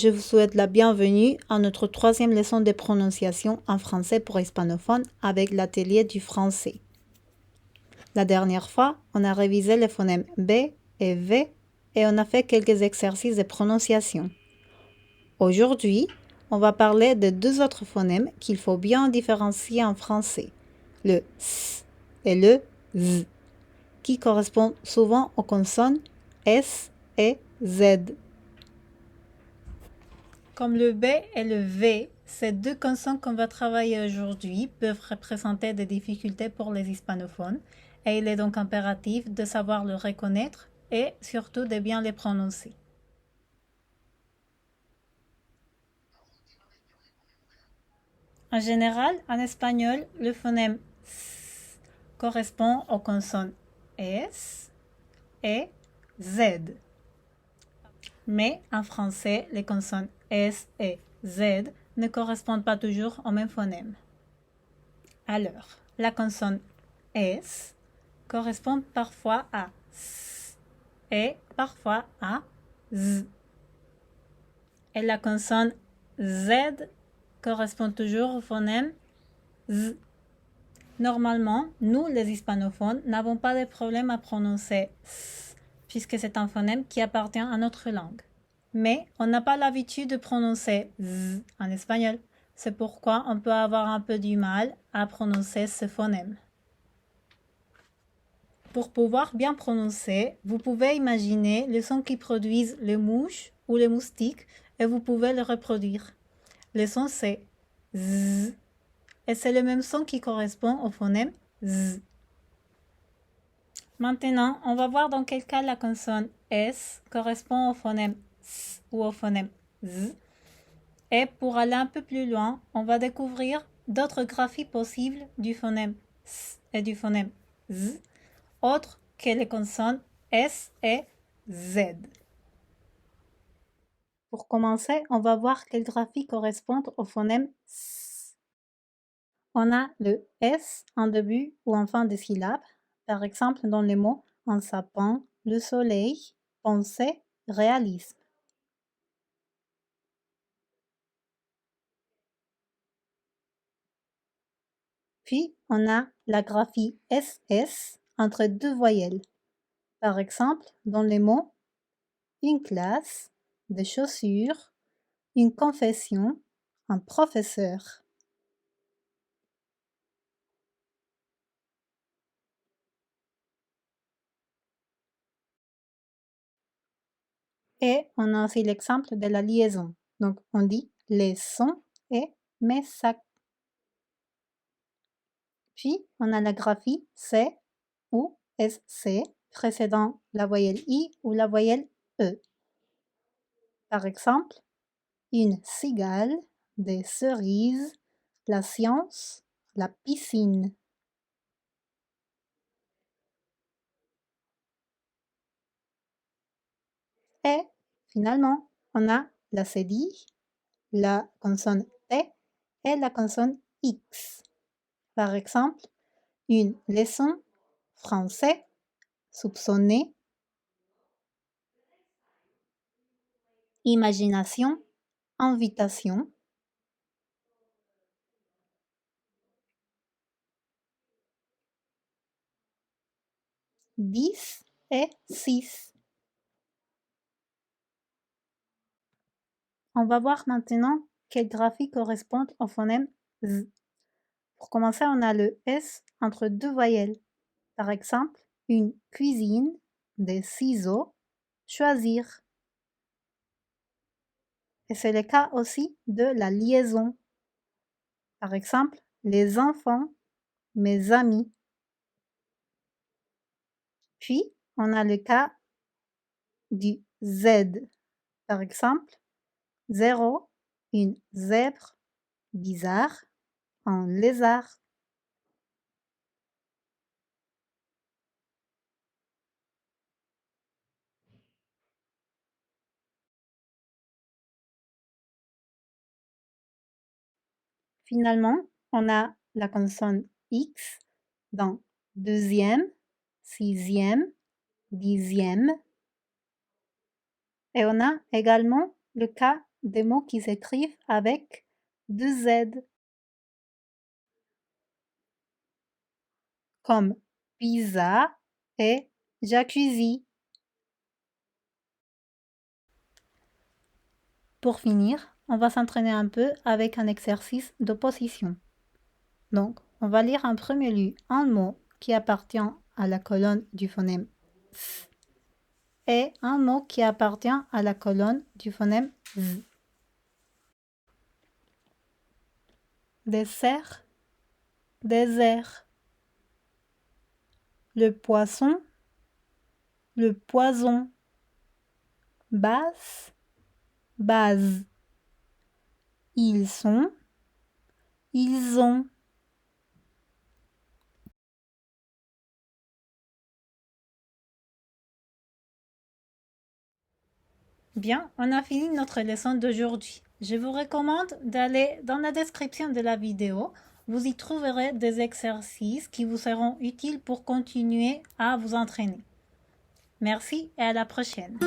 je vous souhaite la bienvenue à notre troisième leçon de prononciation en français pour hispanophones avec l'atelier du français. La dernière fois, on a révisé les phonèmes B et V et on a fait quelques exercices de prononciation. Aujourd'hui, on va parler de deux autres phonèmes qu'il faut bien différencier en français, le S et le Z, qui correspondent souvent aux consonnes S et Z. Comme le B et le V, ces deux consonnes qu'on va travailler aujourd'hui peuvent représenter des difficultés pour les hispanophones et il est donc impératif de savoir le reconnaître et surtout de bien les prononcer. En général, en espagnol, le phonème S correspond aux consonnes S et Z. Mais en français, les consonnes S et Z ne correspondent pas toujours au même phonème. Alors, la consonne S correspond parfois à S et parfois à Z. Et la consonne Z correspond toujours au phonème Z. Normalement, nous, les hispanophones, n'avons pas de problème à prononcer S, puisque c'est un phonème qui appartient à notre langue. Mais on n'a pas l'habitude de prononcer Z en espagnol. C'est pourquoi on peut avoir un peu du mal à prononcer ce phonème. Pour pouvoir bien prononcer, vous pouvez imaginer le son qui produisent les mouches ou les moustiques et vous pouvez le reproduire. Le son c'est Z et c'est le même son qui correspond au phonème Z. Maintenant, on va voir dans quel cas la consonne S correspond au phonème S ou au phonème Z. Et pour aller un peu plus loin, on va découvrir d'autres graphies possibles du phonème S et du phonème Z, autres que les consonnes S et Z. Pour commencer, on va voir quelles graphies correspondent au phonème S. On a le S en début ou en fin de syllabe, par exemple dans les mots un sapin, le soleil, pensée, réalisme. Puis, on a la graphie SS entre deux voyelles. Par exemple, dans les mots une classe, des chaussures, une confession, un professeur. Et on a aussi l'exemple de la liaison. Donc, on dit les sons et mes sacs. Puis, on a la graphie C ou SC précédant la voyelle I ou la voyelle E. Par exemple, une cigale, des cerises, la science, la piscine. Et finalement, on a la cédille, la consonne T et la consonne X. Par exemple, une leçon français soupçonné, imagination, invitation. Dix et 6. On va voir maintenant quelles graphies correspondent au phonème Z. Pour commencer, on a le S entre deux voyelles. Par exemple, une cuisine, des ciseaux, choisir. Et c'est le cas aussi de la liaison. Par exemple, les enfants, mes amis. Puis, on a le cas du Z. Par exemple, zéro, une zèbre, bizarre, un lézard. Finalement, on a la consonne X dans deuxième, sixième, dixième. Et on a également le cas des mots qui s'écrivent avec deux Z, comme pizza et jacuzzi. Pour finir, on va s'entraîner un peu avec un exercice d'opposition. Donc, on va lire en premier lieu un mot qui appartient à la colonne du phonème S et un mot qui appartient à la colonne du phonème Z. Dessert, désert. Le poisson, le poison. Basse, base. Ils sont, ils ont. Bien, on a fini notre leçon d'aujourd'hui. Je vous recommande d'aller dans la description de la vidéo. Vous y trouverez des exercices qui vous seront utiles pour continuer à vous entraîner. Merci et à la prochaine.